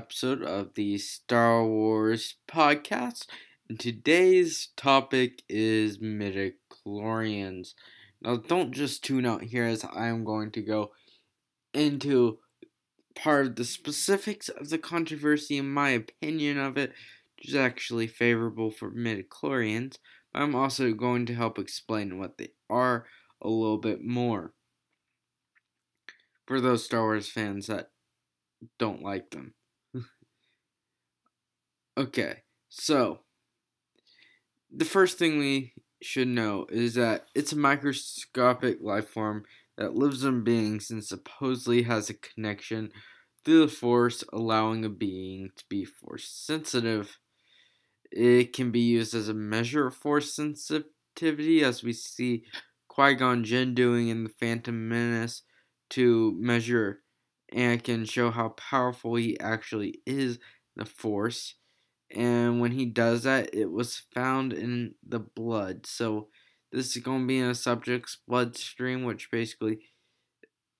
episode of the Star Wars podcast. And today's topic is midi-chlorians. Now, don't just tune out here as I am going to go into part of the specifics of the controversy and my opinion of it, which is actually favorable for midi-chlorians. But I'm also going to help explain what they are a little bit more for those Star Wars fans that don't like them. Okay, so the first thing we should know is that it's a microscopic life form that lives in beings and supposedly has a connection through the Force, allowing a being to be Force sensitive. It can be used as a measure of Force sensitivity, as we see Qui-Gon Jinn doing in The Phantom Menace, to measure Anakin, show how powerful he actually is in the Force. And when he does that, it was found in the blood. So this is going to be in a subject's bloodstream, which basically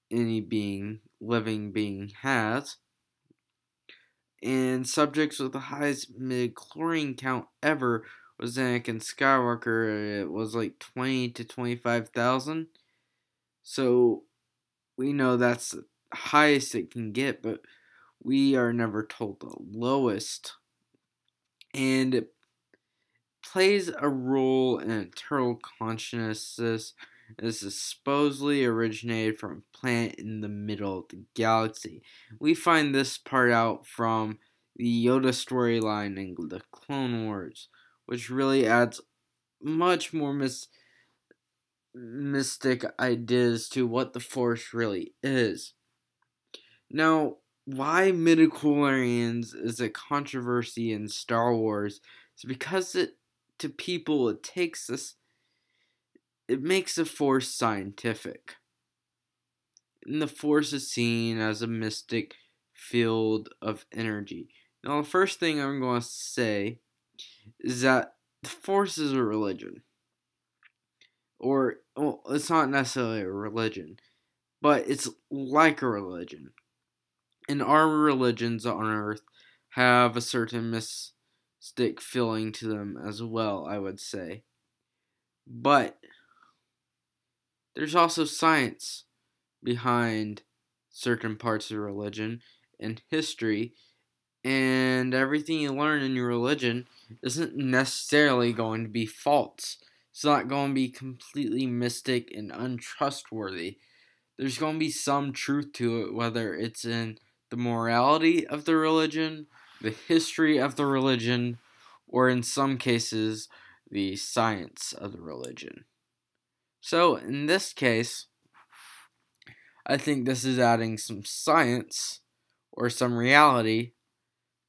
any living being has. And subjects with the highest midi-chlorian count ever was Anakin Skywalker. It was like 20 to 25,000. So we know that's the highest it can get, but we are never told the lowest. And it plays a role in eternal consciousness. This is supposedly originated from a planet in the middle of the galaxy. We find this part out from the Yoda storyline in the Clone Wars, which really adds much more mystic ideas to what the Force really is. Now, why midi-chlorians is a controversy in Star Wars is because to people it makes the Force scientific. And the Force is seen as a mystic field of energy. Now, the first thing I'm going to say is that the Force is a religion. Or, well, it's not necessarily a religion, but it's like a religion. And our religions on Earth have a certain mystic feeling to them as well, I would say. But there's also science behind certain parts of religion and history, and everything you learn in your religion isn't necessarily going to be false. It's not going to be completely mystic and untrustworthy. There's going to be some truth to it, whether it's in the morality of the religion, the history of the religion, or in some cases, the science of the religion. So, in this case, I think this is adding some science or some reality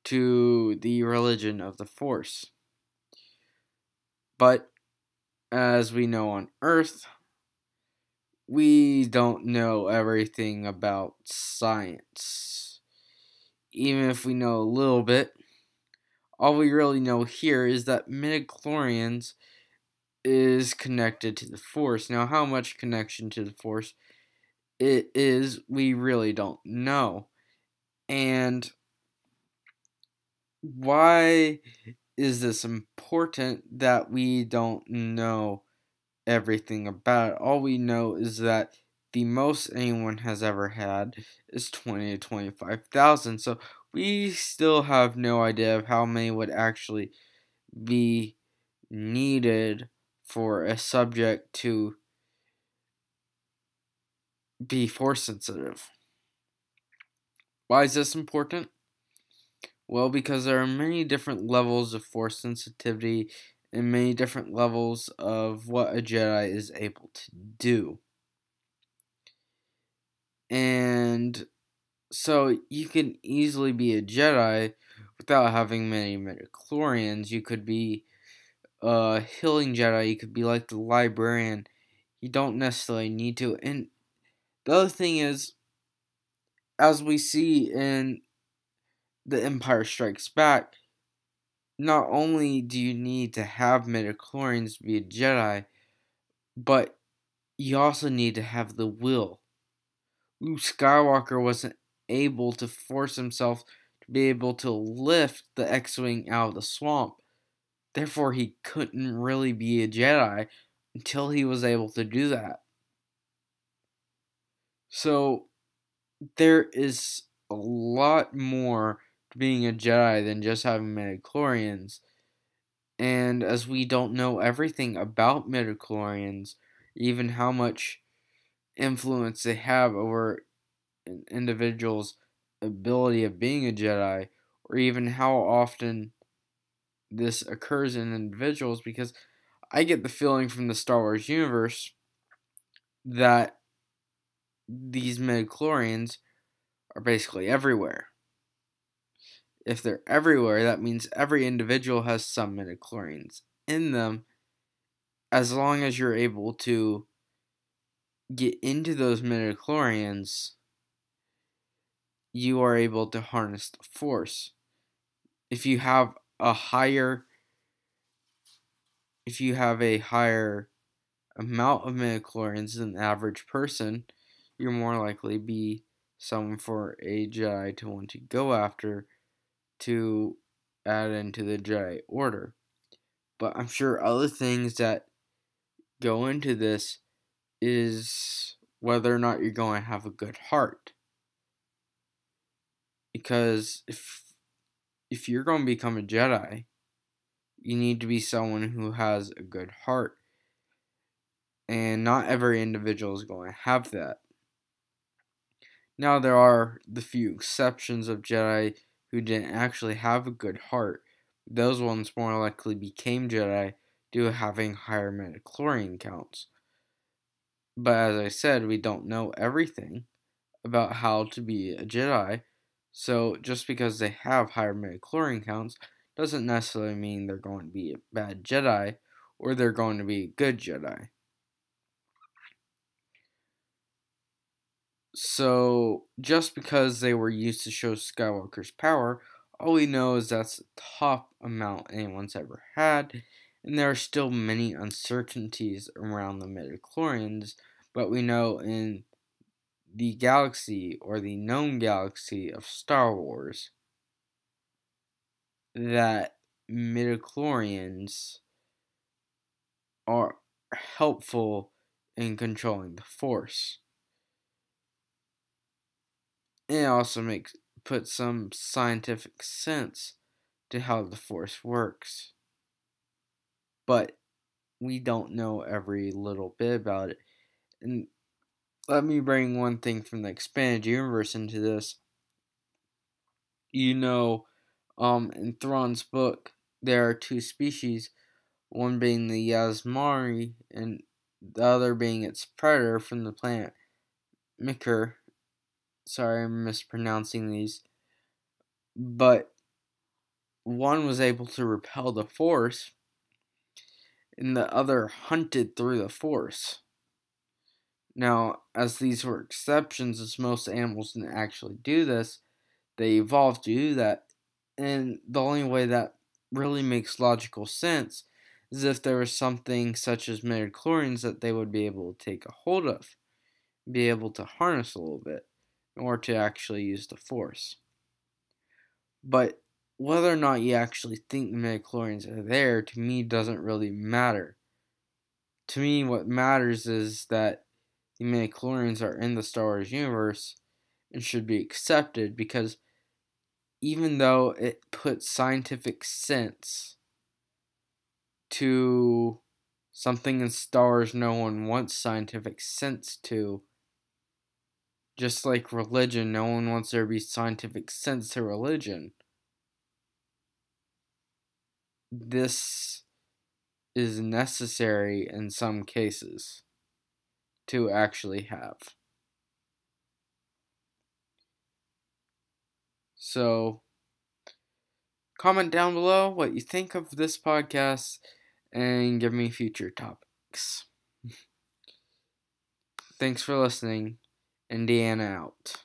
to the religion of the Force. But, as we know on Earth, we don't know everything about science. Even if we know a little bit, all we really know here is that midi-chlorians is connected to the Force. Now, how much connection to the Force it is, we really don't know. And why is this important that we don't know everything about it? All we know is that the most anyone has ever had is 20 to 25,000. So we still have no idea of how many would actually be needed for a subject to be Force sensitive. Why is this important? Well, because there are many different levels of Force sensitivity and many different levels of what a Jedi is able to do. And so you can easily be a Jedi without having many midi-chlorians. You could be a healing Jedi. You could be like the librarian. You don't necessarily need to. And the other thing is, as we see in The Empire Strikes Back, not only do you need to have midi-chlorians to be a Jedi, but you also need to have the will. Luke Skywalker wasn't able to force himself to to be able to lift the X-Wing out of the swamp. Therefore, he couldn't really be a Jedi until he was able to do that. So, there is a lot more to being a Jedi than just having midi-chlorians. And as we don't know everything about midi-chlorians, even how much influence they have over an individual's ability of being a Jedi, or even how often this occurs in individuals, because I get the feeling from the Star Wars universe that these midi-chlorians are basically everywhere. If they're everywhere, that means every individual has some midi-chlorians in them. As long as you're able to get into those midi-chlorians, you are able to harness the Force. If you have a higher amount of midi-chlorians than the average person, you're more likely to be someone for a Jedi to want to go after to add into the Jedi Order. But I'm sure other things that go into this is whether or not you're going to have a good heart. Because if you're going to become a Jedi, you need to be someone who has a good heart. And not every individual is going to have that. Now, there are the few exceptions of Jedi who didn't actually have a good heart. Those ones more likely became Jedi due to having higher midi-chlorian counts. But as I said, we don't know everything about how to be a Jedi. So just because they have higher midi-chlorian counts doesn't necessarily mean they're going to be a bad Jedi or they're going to be a good Jedi. So just because they were used to show Skywalker's power, all we know is that's the top amount anyone's ever had, and there are still many uncertainties around the midi-chlorians, but we know in the galaxy, or the known galaxy of Star Wars, that midi-chlorians are helpful in controlling the Force. And it also puts some scientific sense to how the Force works. But we don't know every little bit about it. And let me bring one thing from the expanded universe into this. You know, in Thrawn's book, there are two species, one being the Yasmari and the other being its predator from the planet Mikr. Sorry, I'm mispronouncing these. But one was able to repel the Force, and the other hunted through the Force. Now, as these were exceptions, as most animals didn't actually do this, they evolved to do that. And the only way that really makes logical sense is if there was something such as midi-chlorians that they would be able to take a hold of, be able to harness a little bit, in order to actually use the Force. But whether or not you actually think the midi-chlorians are there, to me, doesn't really matter. To me, what matters is that the midi-chlorians are in the Star Wars universe and should be accepted, because even though it puts scientific sense to something in Star Wars no one wants scientific sense to, just like religion, no one wants there to be scientific sense to religion. This is necessary in some cases to actually have. So, comment down below what you think of this podcast and give me future topics. Thanks for listening. Indiana out.